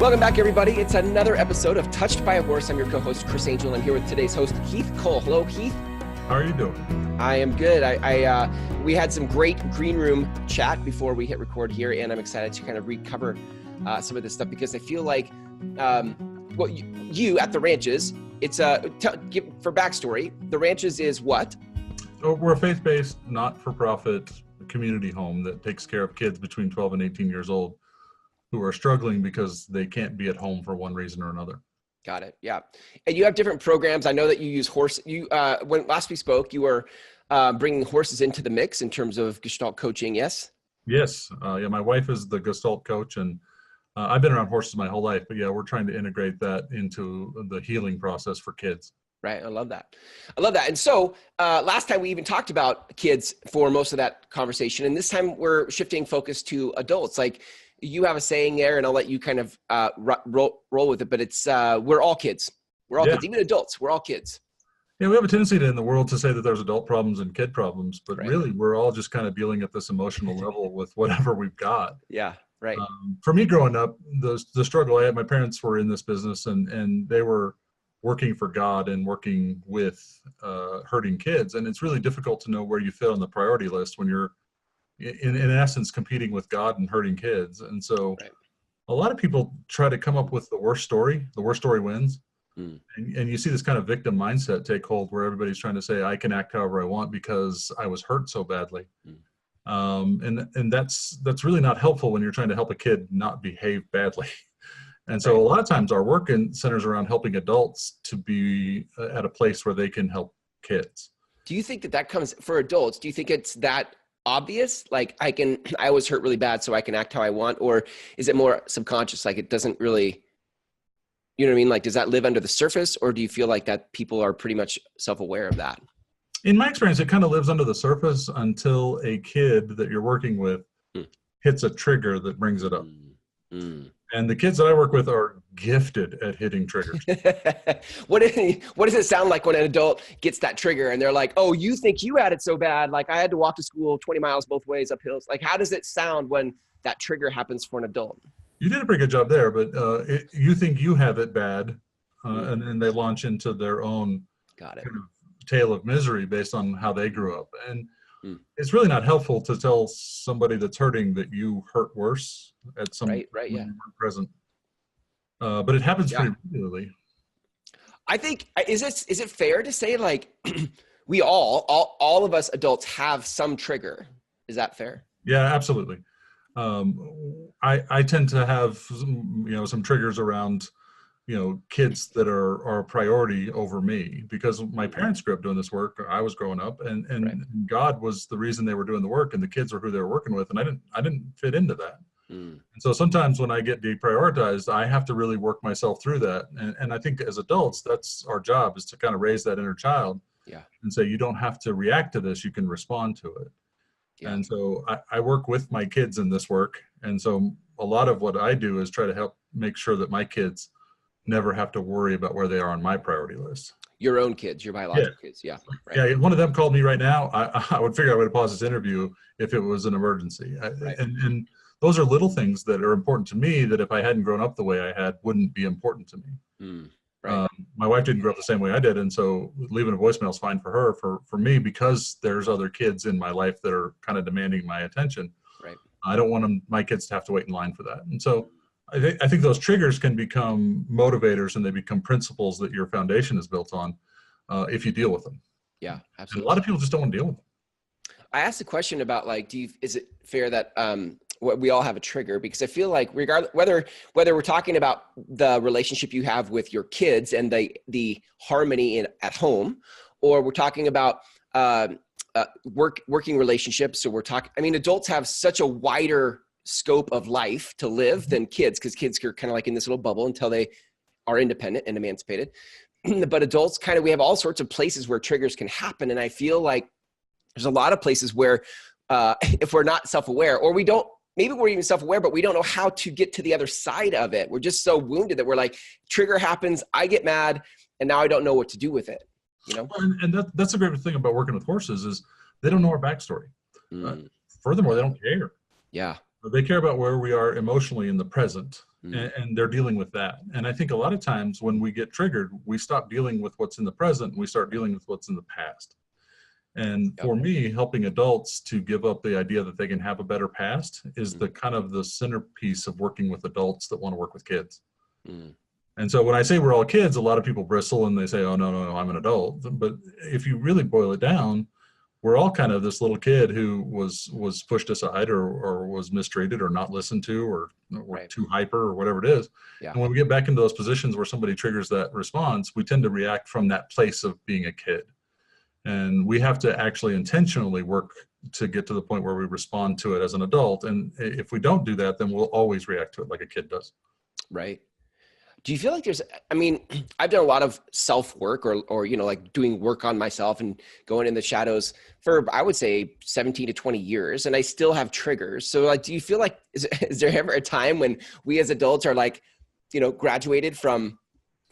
Welcome back, everybody. It's another episode of Touched by a Horse. I'm your co-host, Chris Angel. I'm here with today's host, Heath Cole. Hello, Heath. How are you doing? I am good. We had some great green room chat before we hit record here, and I'm excited to kind of recover some of this stuff because I feel like, you at the ranches, it's for backstory, the ranches is what? So we're a faith-based, not-for-profit community home that takes care of kids between 12 and 18 years old who are struggling because they can't be at home for one reason or another. Got it. Yeah. And you have different programs. I know that you use when last we spoke, you were bringing horses into the mix in terms of Gestalt coaching. Yes. Yes. My wife is the Gestalt coach, and I've been around horses my whole life, but yeah, we're trying to integrate that into the healing process for kids. Right. I love that. And so last time we even talked about kids for most of that conversation. And this time we're shifting focus to adults. Like, you have a saying there, and I'll let you kind of roll with it, but it's we're all kids. We're all kids, even adults. We're all kids. Yeah, we have a tendency in the world to say that there's adult problems and kid problems, but really we're all just kind of dealing at this emotional level with whatever we've got. Yeah, right. For me growing up, the struggle I had, my parents were in this business and they were working for God and working with hurting kids. And it's really difficult to know where you fit on the priority list when you're in essence competing with God and hurting kids. And so a lot of people try to come up with the worst story wins. And you see this kind of victim mindset take hold where everybody's trying to say, I can act however I want because I was hurt so badly. And that's really not helpful when you're trying to help a kid not behave badly. And so a lot of times our work centers around helping adults to be at a place where they can help kids. Do you think that comes for adults? Do you think it's that obvious? Like I was hurt really bad, so I can act how I want? Or is it more subconscious? Like it doesn't really, you know what I mean? Like, does that live under the surface, or do you feel like that people are pretty much self-aware of that? In my experience, it kind of lives under the surface until a kid that you're working with hits a trigger that brings it up. And the kids that I work with are gifted at hitting triggers. What does it sound like when an adult gets that trigger and they're like, oh, you think you had it so bad? Like I had to walk to school 20 miles both ways up hills. Like, how does it sound when that trigger happens for an adult? You did a pretty good job there, but you think you have it bad, and then they launch into their own kind of tale of misery based on how they grew up. And it's really not helpful to tell somebody that's hurting that you hurt worse at some point when you weren't present. But it happens pretty regularly. I think, is it fair to say, like, we all of us adults have some trigger? Is that fair? Yeah, absolutely. I tend to have some triggers around kids that are a priority over me because my parents grew up doing this work. I was growing up and God was the reason they were doing the work, and the kids were who they were working with, and I didn't fit into that. And so sometimes when I get deprioritized, I have to really work myself through that. And I think as adults, that's our job, is to kind of raise that inner child and say, you don't have to react to this, you can respond to it. And so I work with my kids in this work. And so a lot of what I do is try to help make sure that my kids never have to worry about where they are on my priority list. Your own kids, your biological kids. Yeah. Right. Yeah. One of them called me right now. I would figure I would pause this interview if it was an emergency. And those are little things that are important to me that if I hadn't grown up the way I had, wouldn't be important to me. My wife didn't grow up the same way I did. And so leaving a voicemail is fine for her. For me, because there's other kids in my life that are kind of demanding my attention. I don't want my kids to have to wait in line for that. And so I think those triggers can become motivators, and they become principles that your foundation is built on if you deal with them. Yeah, absolutely. And a lot of people just don't want to deal with them. I asked a question about, like, is it fair that we all have a trigger? Because I feel like regardless, whether we're talking about the relationship you have with your kids and the harmony at home, or we're talking about working relationships, or adults have such a wider scope of life to live than kids, because kids are kind of like in this little bubble until they are independent and emancipated. But adults we have all sorts of places where triggers can happen. And I feel like there's a lot of places where if we're not self-aware, or maybe we're even self-aware, but we don't know how to get to the other side of it. We're just so wounded that we're like, trigger happens, I get mad, and now I don't know what to do with it. you know? And that's a great thing about working with horses is they don't know our backstory. Mm. Furthermore, they don't care. Yeah. They care about where we are emotionally in the present, Mm. and they're dealing with that. And I think a lot of times when we get triggered, we stop dealing with what's in the present and we start dealing with what's in the past. And Yep. for me, helping adults to give up the idea that they can have a better past is the kind of the centerpiece of working with adults that want to work with kids. Mm. And so when I say we're all kids, a lot of people bristle and they say, oh, no, I'm an adult. But if you really boil it down, we're all kind of this little kid who was pushed aside or was mistreated or not listened to or Right. too hyper or whatever it is. Yeah. And when we get back into those positions where somebody triggers that response, we tend to react from that place of being a kid. And we have to actually intentionally work to get to the point where we respond to it as an adult. And if we don't do that, then we'll always react to it like a kid does. Right. Do you feel like I mean, I've done a lot of self work or, you know, like doing work on myself and going in the shadows for, I would say 17 to 20 years. And I still have triggers. So like, do you feel like, is there ever a time when we as adults are like, you know, graduated from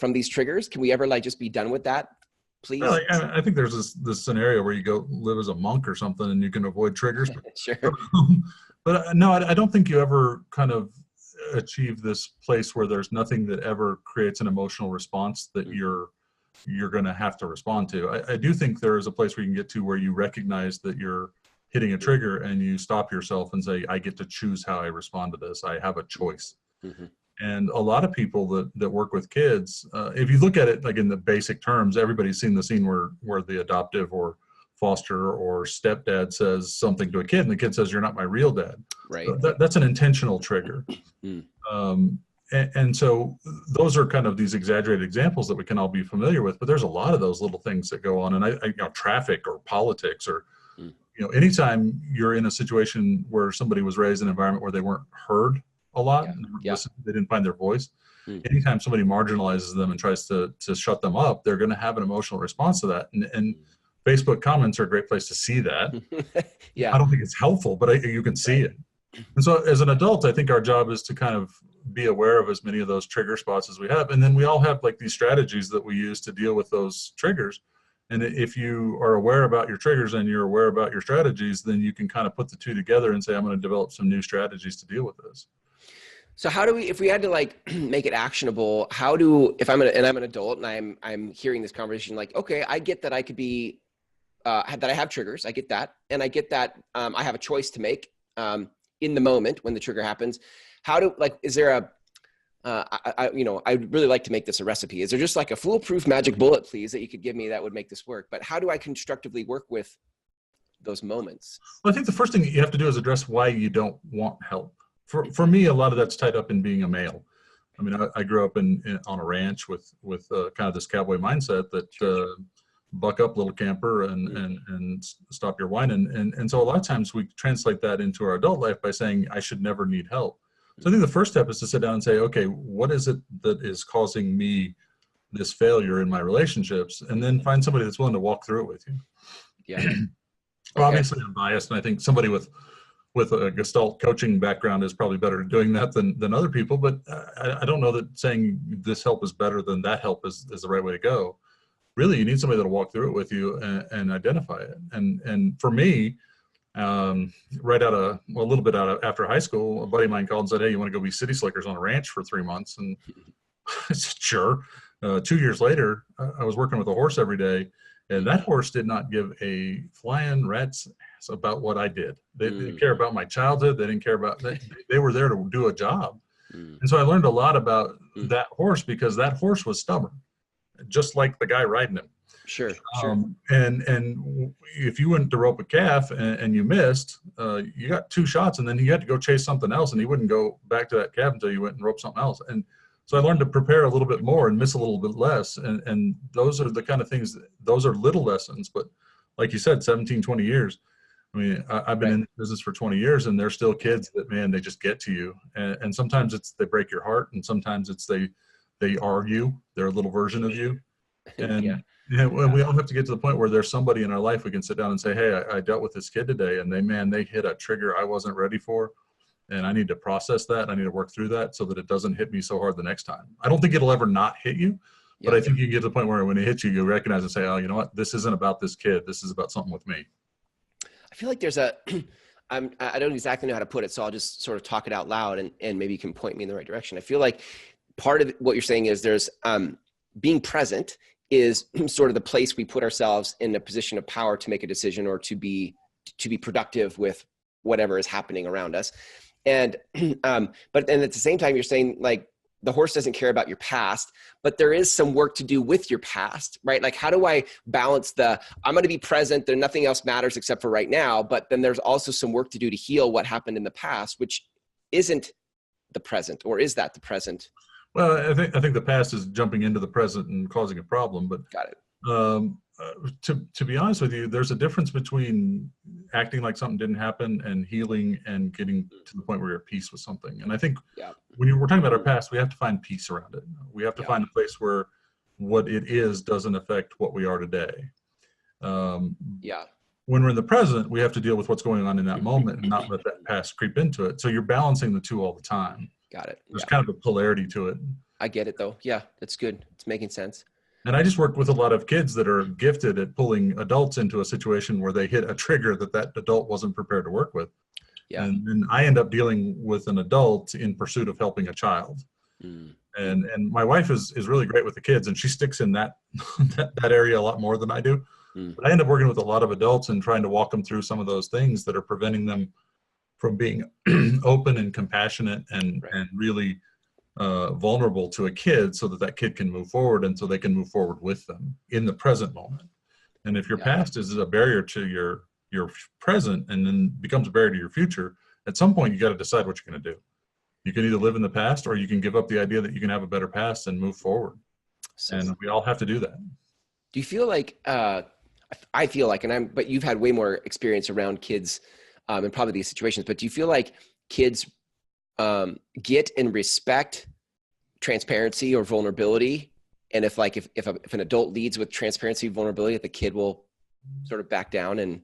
these triggers? Can we ever like just be done with that? Please. Well, I think there's this scenario where you go live as a monk or something and you can avoid triggers. Sure. But no, I don't think you ever kind of achieve this place where there's nothing that ever creates an emotional response that you're going to have to respond to. I do think there is a place where you can get to where you recognize that you're hitting a trigger and you stop yourself and say, I get to choose how I respond to this. I have a choice. Mm-hmm. And a lot of people that work with kids, if you look at it like in the basic terms, everybody's seen the scene where the adoptive or foster or stepdad says something to a kid and the kid says, you're not my real dad. Right. So that's an intentional trigger. And so those are kind of these exaggerated examples that we can all be familiar with, but there's a lot of those little things that go on. And you know, traffic or politics or, you know, anytime you're in a situation where somebody was raised in an environment where they weren't heard a lot, they didn't find their voice. Anytime somebody marginalizes them and tries to shut them up, they're going to have an emotional response to that. And Facebook comments are a great place to see that. Yeah. I don't think it's helpful, but you can see it. And so as an adult, I think our job is to kind of be aware of as many of those trigger spots as we have. And then we all have like these strategies that we use to deal with those triggers. And if you are aware about your triggers and you're aware about your strategies, then you can kind of put the two together and say, I'm going to develop some new strategies to deal with this. So how do we, if we had to like make it actionable, if I'm an adult and I'm hearing this conversation, like, okay, I get that I could be, that I have triggers. I get that. And I get that I have a choice to make in the moment when the trigger happens. Is there I'd really like to make this a recipe. Is there just like a foolproof magic bullet, please, that you could give me that would make this work? But how do I constructively work with those moments? Well, I think the first thing that you have to do is address why you don't want help. For me, a lot of that's tied up in being a male. I mean, I grew up on a ranch with kind of this cowboy mindset that buck up, little camper, and stop your whining. And so a lot of times we translate that into our adult life by saying, I should never need help. So I think the first step is to sit down and say, okay, what is it that is causing me this failure in my relationships? And then find somebody that's willing to walk through it with you. Yeah. Well, obviously I'm biased, and I think somebody with a Gestalt coaching background is probably better at doing that than other people. But I don't know that saying this help is better than that help is the right way to go. Really, you need somebody that'll walk through it with you and identify it. And for me, a little bit after high school, a buddy of mine called and said, hey, you want to go be city slickers on a ranch for 3 months? And I said, sure. 2 years later, I was working with a horse every day. And that horse did not give a flying rat's ass about what I did. They didn't care about my childhood. They didn't care about that. They were there to do a job. And so I learned a lot about that horse because that horse was stubborn, just like the guy riding him. Sure. And if you went to rope a calf and you missed, you got 2 shots, and then you had to go chase something else, and he wouldn't go back to that calf until you went and roped something else. And so I learned to prepare a little bit more and miss a little bit less. And those are the kind of things, those are little lessons. But like you said, 17, 20 years. I mean, I've been in business for 20 years, and there's still kids that, man, they just get to you. And sometimes they break your heart, and sometimes they are you. They're a little version of you. And we all have to get to the point where there's somebody in our life we can sit down and say, hey, I dealt with this kid today, and they hit a trigger I wasn't ready for. And I need to process that. I need to work through that so that it doesn't hit me so hard the next time. I don't think it'll ever not hit you, But Yeah. I think you get to the point where when it hits you, you recognize and say, oh, you know what? This isn't about this kid. This is about something with me. I feel like there's a, I don't exactly know how to put it, so I'll just sort of talk it out loud, and maybe you can point me in the right direction. I feel like part of what you're saying is there's being present is sort of the place we put ourselves in a position of power to make a decision or to be productive with whatever is happening around us. And, but then at the same time, you're saying like the horse doesn't care about your past, but there is some work to do with your past, right? Like, how do I balance I'm going to be present. There, nothing else matters except for right now. But then there's also some work to do to heal what happened in the past, which isn't the present, or is that the present? Well, I think the past is jumping into the present and causing a problem. But Got it. To be honest with you, there's a difference between acting like something didn't happen and healing and getting to the point where you're at peace with something. And I think when we're talking about our past, we have to find peace around it. We have to find a place where what it is doesn't affect what we are today. When we're in the present, we have to deal with what's going on in that moment and not let that past creep into it. So you're balancing the two all the time. Got it. There's kind of a polarity to it. I get it though. Yeah, that's good. It's making sense. And I just work with a lot of kids that are gifted at pulling adults into a situation where they hit a trigger that adult wasn't prepared to work with. Yeah. And then I end up dealing with an adult in pursuit of helping a child. And my wife is really great with the kids, and she sticks in that area a lot more than I do. But I end up working with a lot of adults and trying to walk them through some of those things that are preventing them from being open and compassionate and really vulnerable to a kid, so that kid can move forward, and so they can move forward with them in the present moment. And if your past is a barrier to your present and then becomes a barrier to your future, at some point you got to decide what you're going to do. You can either live in the past, or you can give up the idea that you can have a better past and move forward. And we all have to do that. Do you feel like I feel like, but you've had way more experience around kids in probably these situations, but do you feel like kids get and respect transparency or vulnerability? And if an adult leads with transparency, vulnerability, the kid will sort of back down and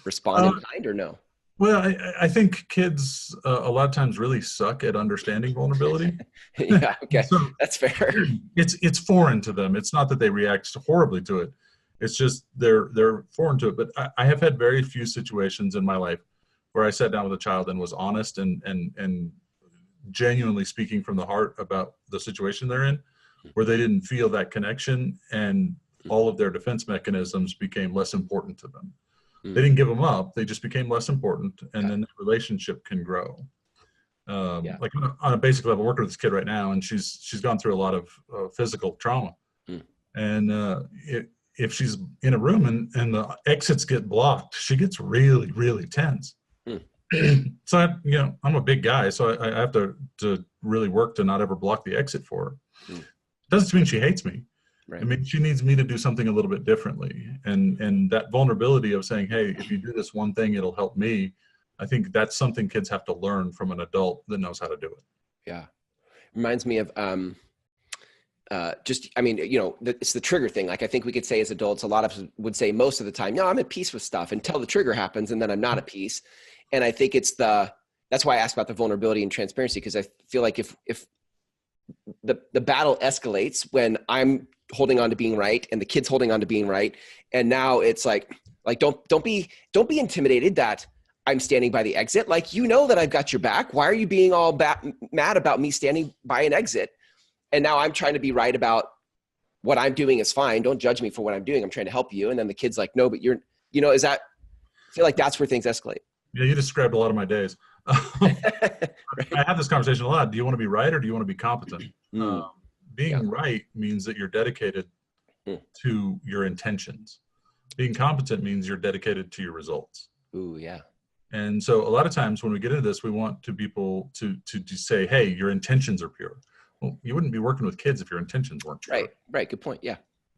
respond in kind, or no? Well, I think kids a lot of times really suck at understanding vulnerability. Yeah, okay, so that's fair. It's foreign to them. It's not that they react horribly to it. It's just they're foreign to it. But I have had very few situations in my life where I sat down with a child and was honest and genuinely speaking from the heart about the situation they're in, where they didn't feel that connection and all of their defense mechanisms became less important to them. They didn't give them up. They just became less important, and then the relationship can grow. Like on a basic level, working with this kid right now, and she's gone through a lot of physical trauma. And if she's in a room and the exits get blocked, she gets really, really tense. So I'm a big guy, so I have to really work to not ever block the exit for her. Doesn't mean she hates me. Right. I mean, she needs me to do something a little bit differently. And that vulnerability of saying, hey, if you do this one thing, it'll help me. I think that's something kids have to learn from an adult that knows how to do it. Yeah. Reminds me of it's the trigger thing. Like, I think we could say as adults, a lot of us would say most of the time, no, I'm at peace with stuff until the trigger happens, and then I'm not at peace. And I think that's why I asked about the vulnerability and transparency, because I feel like if the battle escalates when I'm holding on to being right and the kid's holding on to being right, and now it's like don't be intimidated that I'm standing by the exit. Like, that I've got your back. Why are you being all mad about me standing by an exit? And now I'm trying to be right about what I'm doing is fine. Don't judge me for what I'm doing. I'm trying to help you. And then the kid's like, no, but I feel like that's where things escalate. Yeah, you described a lot of my days. I have this conversation a lot. Do you want to be right, or do you want to be competent? Being right means that you're dedicated to your intentions. Being competent means you're dedicated to your results. Ooh, yeah. And so a lot of times when we get into this, we want people to say, hey, your intentions are pure. Well, you wouldn't be working with kids if your intentions weren't pure. Right. Good point. Yeah.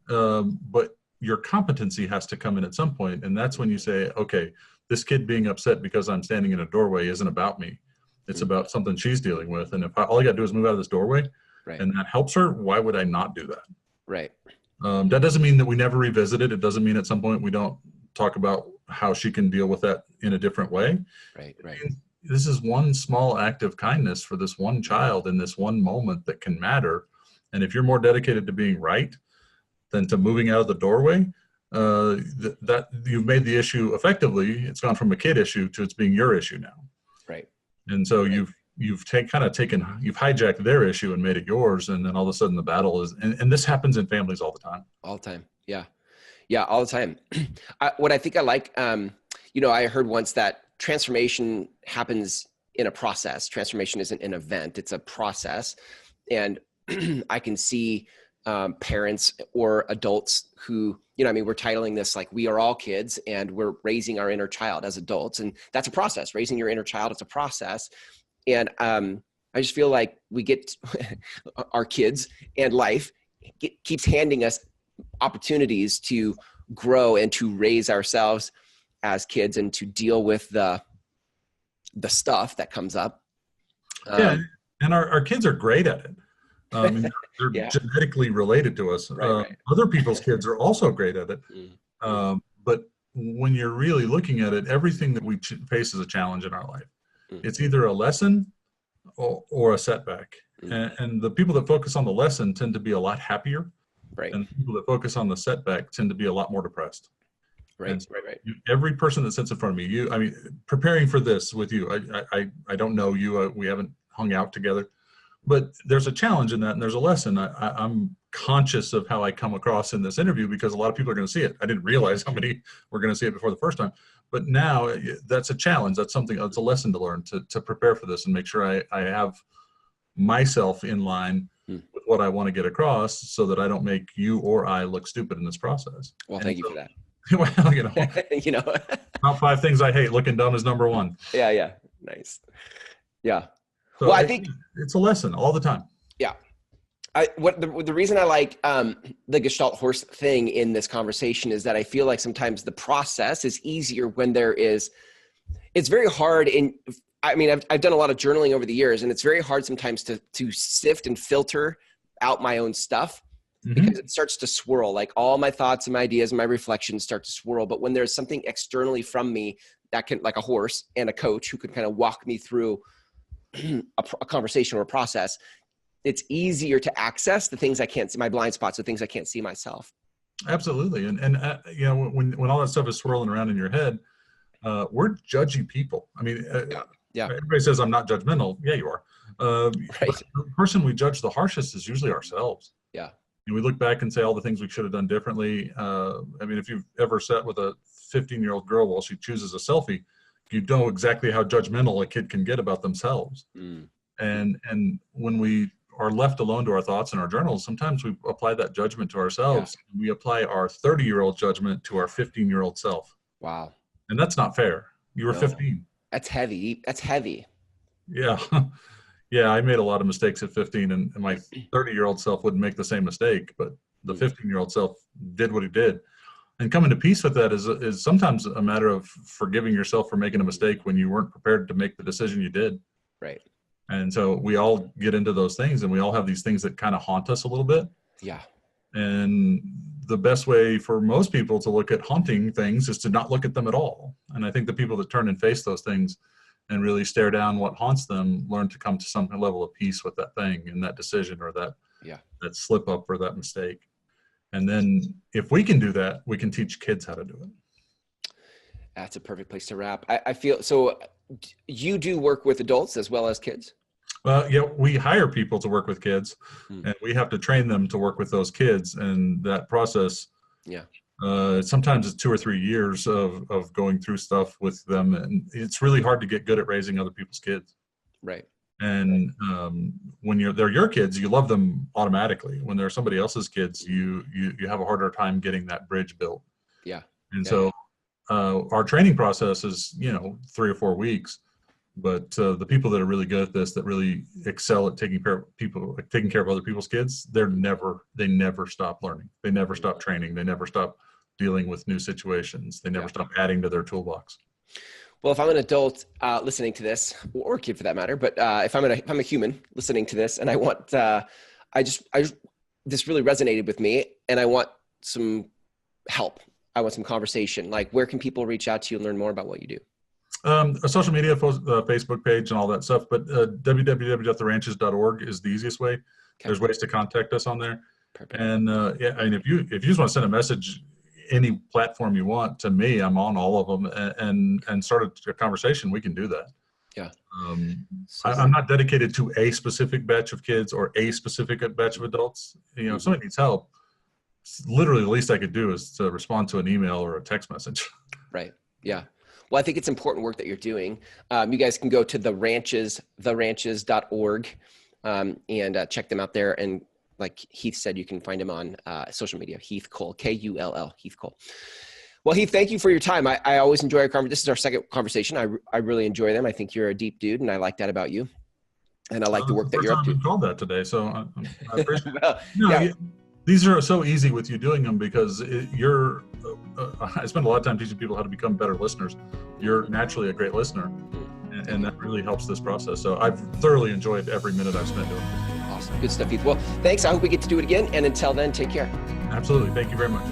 But your competency has to come in at some point. And that's when you say, okay, this kid being upset because I'm standing in a doorway isn't about me. It's about something she's dealing with. And if all I got to do is move out of this doorway, and that helps her, why would I not do that? Right. That doesn't mean that we never revisit it. It doesn't mean at some point we don't talk about how she can deal with that in a different way. Right. This is one small act of kindness for this one child in this one moment that can matter. And if you're more dedicated to being right than to moving out of the doorway, that you've made the issue effectively. It's gone from a kid issue to it's being your issue now. Right. And so you've hijacked their issue and made it yours. And then all of a sudden the battle is, and this happens in families all the time. All the time. Yeah. Yeah. All the time. What I think I like, I heard once that transformation happens in a process. Transformation isn't an event, it's a process. And I can see parents or adults who, we're titling this like We Are All Kids, and we're raising our inner child as adults. And that's a process. Raising your inner child, it's a process. And I just feel like we get our kids and life keeps handing us opportunities to grow and to raise ourselves as kids and to deal with the stuff that comes up. And our kids are great at it. They're genetically related to us. Right. Other people's kids are also great at it. But when you're really looking at it, everything that we face is a challenge in our life. It's either a lesson or a setback. And the people that focus on the lesson tend to be a lot happier. Right. And people that focus on the setback tend to be a lot more depressed. Right. Every person that sits in front of me, preparing for this with you, I don't know you. We haven't hung out together. But there's a challenge in that, and there's a lesson. I'm conscious of how I come across in this interview because a lot of people are going to see it. I didn't realize how many were going to see it before the first time. But now that's a challenge. That's something, it's a lesson to learn to prepare for this and make sure I have myself in line with what I want to get across so that I don't make you or I look stupid in this process. Well, thank you for that. Well, top 5 things I hate. Looking dumb is number 1. Yeah. Nice. Yeah. So I think it's a lesson all the time. Yeah. The reason I like the Gestalt horse thing in this conversation is that I feel like sometimes the process is easier when it's very hard I've done a lot of journaling over the years, and it's very hard sometimes to sift and filter out my own stuff because it starts to swirl. Like all my thoughts and my ideas and my reflections start to swirl. But when there's something externally from me that can, like a horse and a coach who can kind of walk me through a conversation or a process, it's easier to access the things I can't see, my blind spots, the things I can't see myself. Absolutely. And when all that stuff is swirling around in your head, we're judgy people. Yeah. Everybody says I'm not judgmental. Yeah, you are. Right. The person we judge the harshest is usually ourselves. Yeah. And we look back and say all the things we should have done differently. If you've ever sat with a 15-year-old girl while she chooses a selfie, you know exactly how judgmental a kid can get about themselves. And when we are left alone to our thoughts and our journals, sometimes we apply that judgment to ourselves. Yeah. We apply our 30-year-old judgment to our 15-year-old self. Wow. And that's not fair. You were 15. That's heavy. Yeah. Yeah, I made a lot of mistakes at 15, and my 30-year-old self wouldn't make the same mistake, but the 15-year-old self did what he did. And coming to peace with that is sometimes a matter of forgiving yourself for making a mistake when you weren't prepared to make the decision you did. Right. And so we all get into those things, and we all have these things that kind of haunt us a little bit. Yeah. And the best way for most people to look at haunting things is to not look at them at all. And I think the people that turn and face those things and really stare down what haunts them learn to come to some level of peace with that thing and that decision or that slip up or that mistake. And then if we can do that, we can teach kids how to do it. That's a perfect place to wrap. I feel so. You do work with adults as well as kids? Well, yeah, we hire people to work with kids, and we have to train them to work with those kids. And that process, sometimes it's 2 or 3 years of going through stuff with them, and it's really hard to get good at raising other people's kids. Right. And when they're your kids, you love them automatically. When they're somebody else's kids, you have a harder time getting that bridge built. Yeah. And so our training process is 3 or 4 weeks. But the people that are really good at this, that really excel at taking care of other people's kids, they never stop learning. They never stop training. They never stop dealing with new situations. They never stop adding to their toolbox. Well, if I'm an adult listening to this, or a kid for that matter, but if I'm a human listening to this, and I want, this really resonated with me, and I want some help. I want some conversation. Like, where can people reach out to you and learn more about what you do? A social media, Facebook page and all that stuff, but www.theranches.org is the easiest way. There's ways to contact us on there. Perfect. And yeah, and if you just want to send a message, any platform you want to me, I'm on all of them, and start a conversation, we can do that. Yeah. I'm not dedicated to a specific batch of kids or a specific batch of adults. You know, if somebody needs help, literally the least I could do is to respond to an email or a text message. Right. Yeah. Well, I think it's important work that you're doing. You guys can go to theranches.org and check them out there. And like Heath said, you can find him on social media, Heath Cole, Kull, Heath Cole. Well, Heath, thank you for your time. I always enjoy our conversation. This is our second conversation. I really enjoy them. I think you're a deep dude, and I like that about you. And I like the work that you're up to. I've been called that today, so I appreciate well, it. These are so easy with you doing them because you're. I spend a lot of time teaching people how to become better listeners. You're naturally a great listener, and that really helps this process. So I've thoroughly enjoyed every minute I've spent doing this. Awesome. Good stuff, Heath. Well, thanks. I hope we get to do it again. And until then, take care. Absolutely. Thank you very much.